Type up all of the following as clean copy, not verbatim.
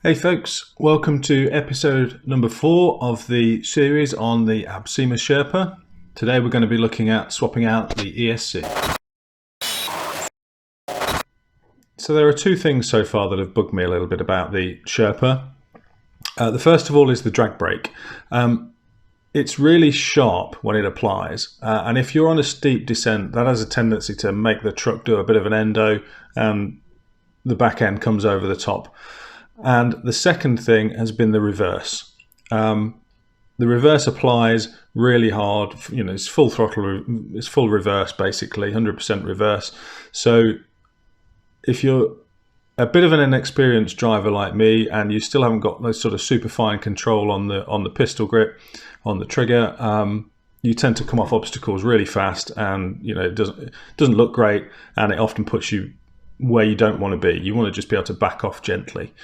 Hey folks, welcome to episode number 4 of the series on the Absima Sherpa. Today we're going to be looking at swapping out the ESC. So there are two things so far that have bugged me a little bit about the Sherpa. The first of all is the drag brake. It's really sharp when it applies, and if you're on a steep descent, that has a tendency to make the truck do a bit of an endo and the back end comes over the top. And the second thing has been the reverse. The reverse applies really hard. It's full throttle, it's full reverse basically, 100% reverse. So if you're a bit of an inexperienced driver like me and you still haven't got those sort of super fine control on the pistol grip, on the trigger, you tend to come off obstacles really fast, and it doesn't look great, and it often puts you where you don't want to be. You want to just be able to back off gently.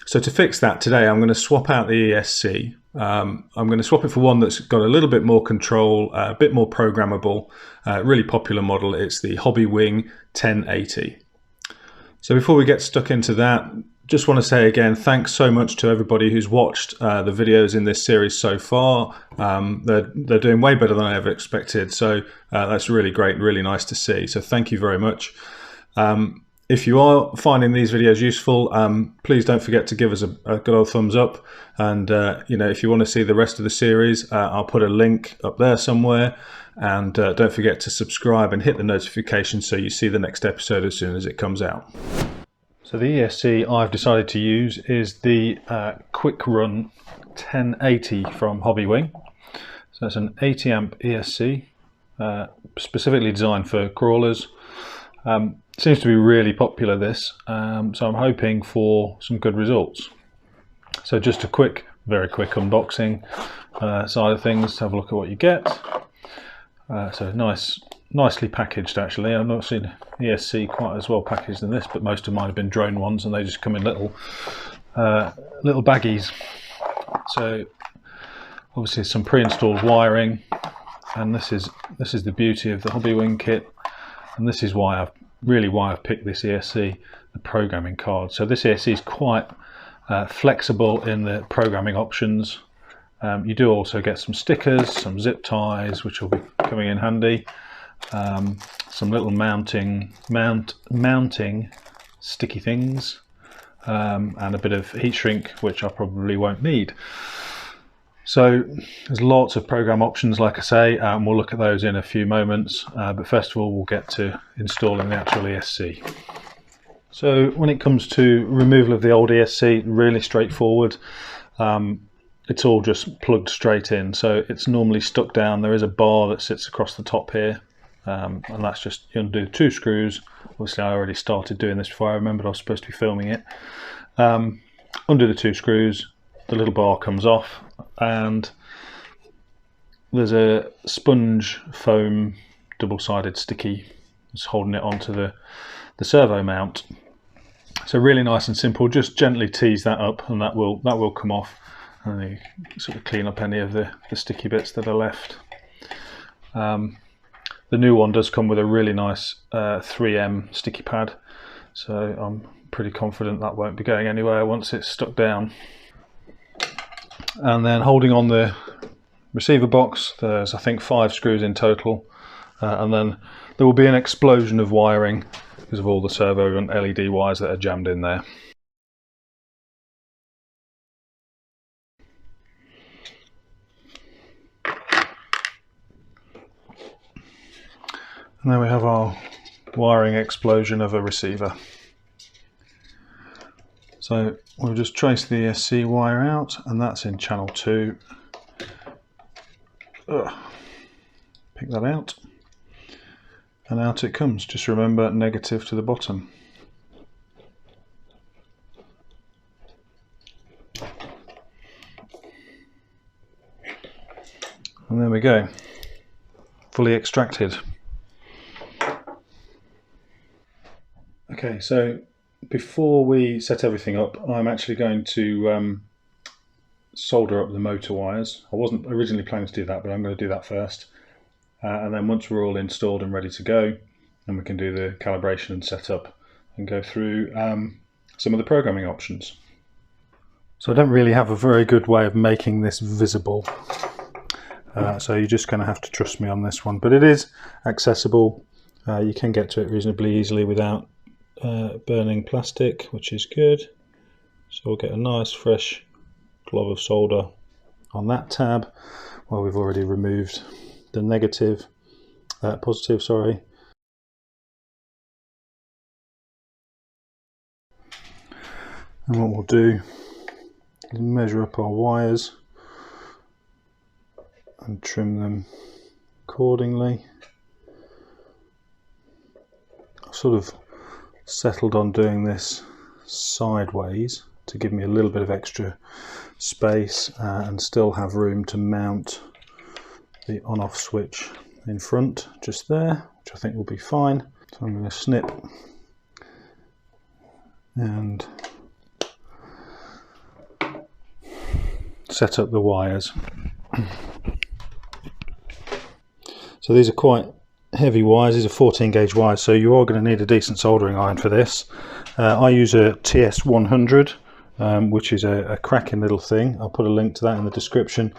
So to fix that today, I'm going to swap out the ESC. I'm going to swap it for one that's got a little bit more control, a bit more programmable, really popular model. It's the HobbyWing 1080. So before we get stuck into that, just want to say again, thanks so much to everybody who's watched the videos in this series so far. They're doing way better than I ever expected. So that's really great, really nice to see. So thank you very much. If you are finding these videos useful, please don't forget to give us a good old thumbs up. And if you want to see the rest of the series, I'll put a link up there somewhere. And don't forget to subscribe and hit the notification so you see the next episode as soon as it comes out. So the ESC I've decided to use is the Quicrun 1080 from HobbyWing. So it's an 80 amp ESC, specifically designed for crawlers. Seems to be really popular, this, so I'm hoping for some good results. So just a very quick unboxing side of things, to have a look at what you get. So nicely packaged actually. I've not seen ESC quite as well packaged than this, but most of mine have been drone ones and they just come in little baggies. So obviously some pre-installed wiring, and this is the beauty of the HobbyWing kit, and this is why I've picked this ESC, the programming card. So this ESC is quite flexible in the programming options. You do also get some stickers, some zip ties, which will be coming in handy. Some little mounting sticky things, and a bit of heat shrink, which I probably won't need. So there's lots of program options, like I say, and we'll look at those in a few moments. But first of all, we'll get to installing the actual ESC. So when it comes to removal of the old ESC, really straightforward. It's all just plugged straight in. So it's normally stuck down. There is a bar that sits across the top here, and that's just, you undo 2 screws. Obviously, I already started doing this before I remembered I was supposed to be filming it. Undo the 2 screws, the little bar comes off, and there's a sponge foam double-sided sticky that's holding it onto the servo mount. So really nice and simple. Just gently tease that up, and that will come off, and then you sort of clean up any of the sticky bits that are left. The new one does come with a really nice 3M sticky pad, so I'm pretty confident that won't be going anywhere once it's stuck down. And then holding on the receiver box, there's I think 5 screws in total, and then there will be an explosion of wiring because of all the servo and LED wires that are jammed in there. And then we have our wiring explosion of a receiver. So we'll just trace the ESC wire out, and that's in channel 2. Pick that out, and out it comes. Just remember, negative to the bottom. And there we go, fully extracted. Okay, so before we set everything up, I'm actually going to solder up the motor wires. I wasn't originally planning to do that, but I'm going to do that first. And then once we're all installed and ready to go, then we can do the calibration and setup and go through some of the programming options. So I don't really have a very good way of making this visible. So you're just going to have to trust me on this one. But it is accessible. You can get to it reasonably easily without burning plastic, which is good. So we'll get a nice fresh glob of solder on that tab. Well, we've already removed the positive, sorry. And what we'll do is measure up our wires and trim them accordingly. I've sort of settled on doing this sideways to give me a little bit of extra space and still have room to mount the on-off switch in front, just there, which I think will be fine. So I'm going to snip and set up the wires. So these are quite heavy wires. These are 14 gauge wires, so you are going to need a decent soldering iron for this. I use a TS100, which is a cracking little thing. I'll put a link to that in the description.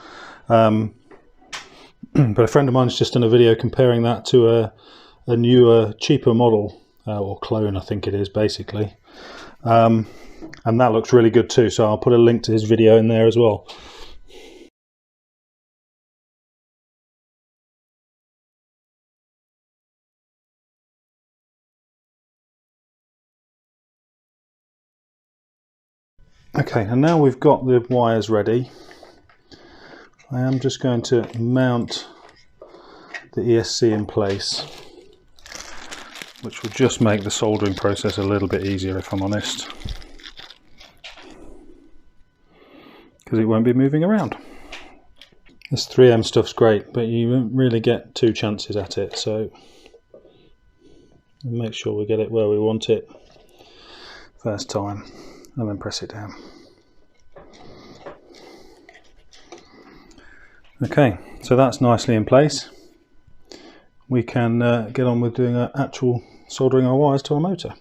But a friend of mine's just done a video comparing that to a newer, cheaper model, or clone I think it is basically. And that looks really good too, so I'll put a link to his video in there as well. Okay, and now we've got the wires ready, I am just going to mount the ESC in place, which will just make the soldering process a little bit easier, if I'm honest, because it won't be moving around. This 3M stuff's great, but you won't really get two chances at it, so make sure we get it where we want it first time and then press it down. Okay, so that's nicely in place. We can get on with doing actual soldering our wires to our motor.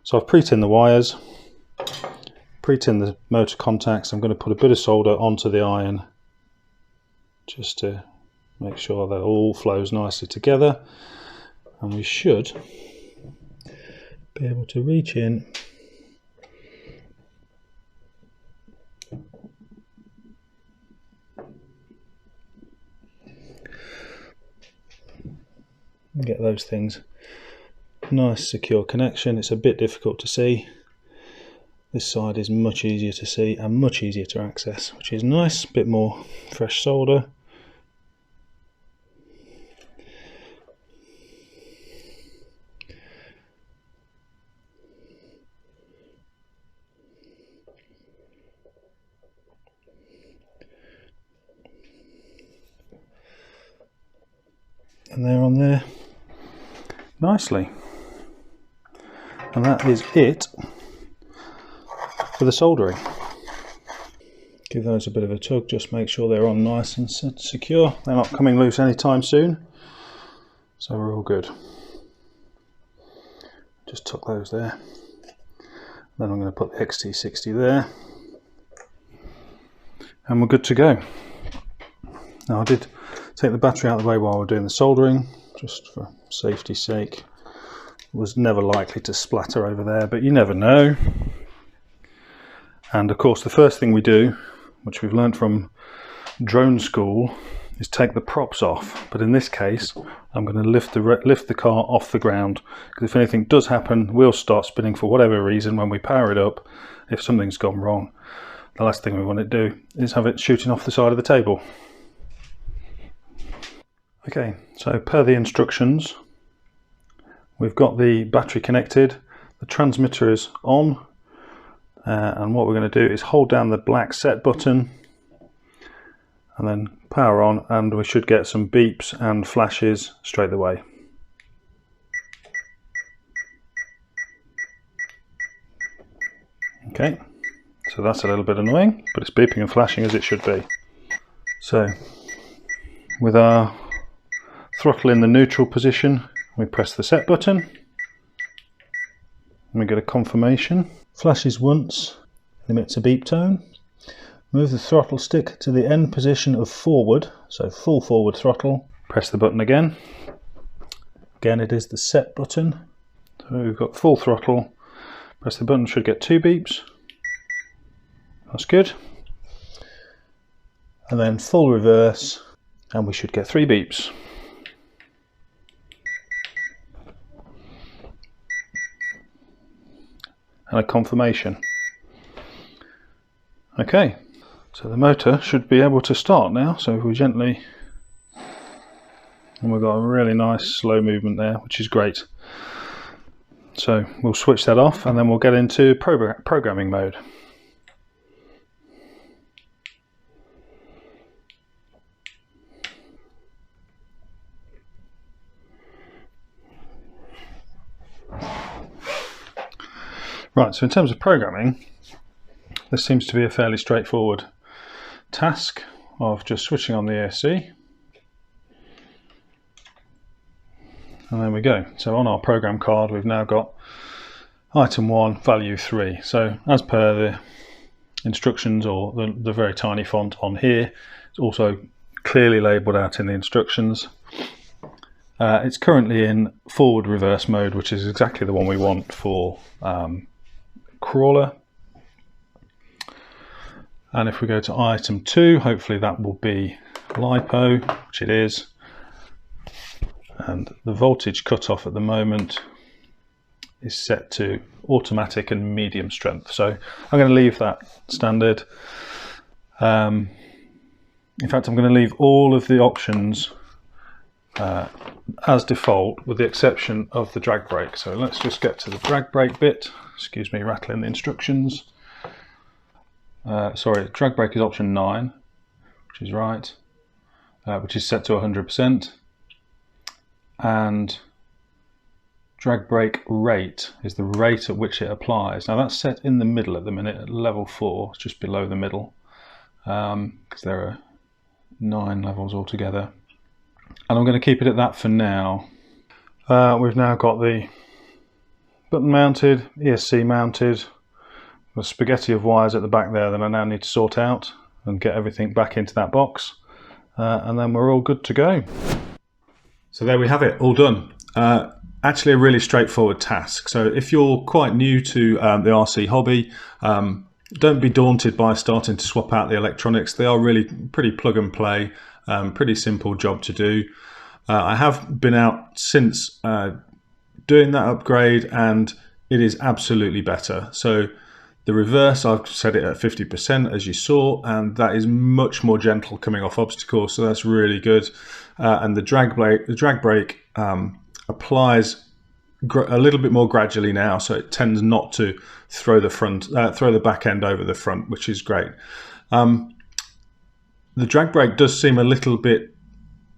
So I've pre-tinned the wires, pre-tinned the motor contacts. I'm going to put a bit of solder onto the iron just to make sure that all flows nicely together, and we should be able to reach in and get those things. Nice secure connection. It's a bit difficult to see. This side is much easier to see and much easier to access, which is nice. A bit more fresh solder. And they're on there nicely, and that is it for the soldering. Give those a bit of a tug, just make sure they're on nice and secure. They're not coming loose anytime soon, so we're all good. Just tuck those there. Then I'm going to put the XT60 there, and we're good to go. Now I did take the battery out of the way while we're doing the soldering, just for safety's sake. It was never likely to splatter over there, but you never know. And of course the first thing we do, which we've learned from drone school, is take the props off. But in this case I'm going to lift the car off the ground, because if anything does happen, wheels start spinning for whatever reason when we power it up. If something's gone wrong, the last thing we want to do is have it shooting off the side of the table. Okay, so per the instructions, we've got the battery connected, the transmitter is on, and what we're going to do is hold down the black set button and then power on, and we should get some beeps and flashes straight away. Okay, so that's a little bit annoying, but it's beeping and flashing as it should be. So with our throttle in the neutral position, we press the set button and we get a confirmation. Flashes once emits a beep tone. Move the throttle stick to the end position of forward, so full forward throttle. Press the button again. Again, it is the set button. So we've got full throttle. Press the button, should get 2 beeps. That's good. And then full reverse, and we should get 3 beeps. And a confirmation. Okay, so the motor should be able to start now. So if we gently, and we've got a really nice slow movement there, which is great. So we'll switch that off and then we'll get into programming mode. Right, so in terms of programming, this seems to be a fairly straightforward task of just switching on the ESC. And there we go. So on our program card, we've now got item 1, value 3. So as per the instructions, or the very tiny font on here, it's also clearly labelled out in the instructions. It's currently in forward reverse mode, which is exactly the one we want for crawler. And if we go to item 2, hopefully that will be LiPo, which it is. And the voltage cutoff at the moment is set to automatic and medium strength. So I'm going to leave that standard. In fact, I'm going to leave all of the options as default, with the exception of the drag brake. So let's just get to the drag brake bit. Excuse me, rattling the instructions. Sorry, drag brake is option 9, which is right, which is set to 100%. And drag brake rate is the rate at which it applies. Now that's set in the middle at the minute at level 4, it's just below the middle, because there are 9 levels altogether. And I'm going to keep it at that for now. We've now got the button mounted, ESC mounted, a spaghetti of wires at the back there that I now need to sort out and get everything back into that box, and then we're all good to go. So there we have it, all done. Actually a really straightforward task. So if you're quite new to the RC hobby, don't be daunted by starting to swap out the electronics. They are really pretty plug and play, pretty simple job to do. I have been out since doing that upgrade and it is absolutely better. So the reverse, I've set it at 50% as you saw, and that is much more gentle coming off obstacles, so that's really good. And the drag brake applies a little bit more gradually now, so it tends not to throw the back end over the front, which is great. The drag brake does seem a little bit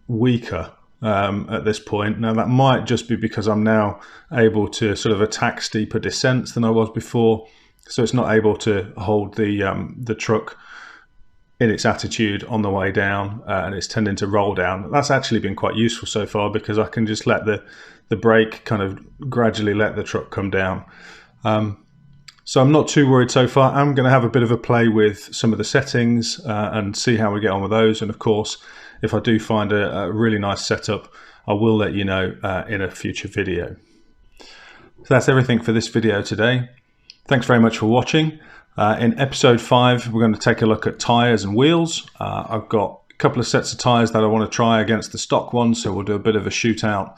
weaker at this point. Now that might just be because I'm now able to sort of attack steeper descents than I was before, so it's not able to hold the truck in its attitude on the way down, and it's tending to roll down. That's actually been quite useful so far, because I can just let the brake kind of gradually let the truck come down. So I'm not too worried so far. I'm going to have a bit of a play with some of the settings and see how we get on with those. And of course, if I do find a really nice setup, I will let you know in a future video. So that's everything for this video today. Thanks very much for watching. In episode 5, we're going to take a look at tyres and wheels. I've got a couple of sets of tyres that I want to try against the stock ones, so we'll do a bit of a shootout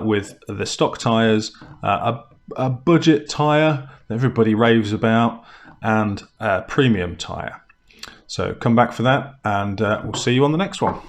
with the stock tyres, a budget tyre that everybody raves about, and a premium tyre. So come back for that, and we'll see you on the next one.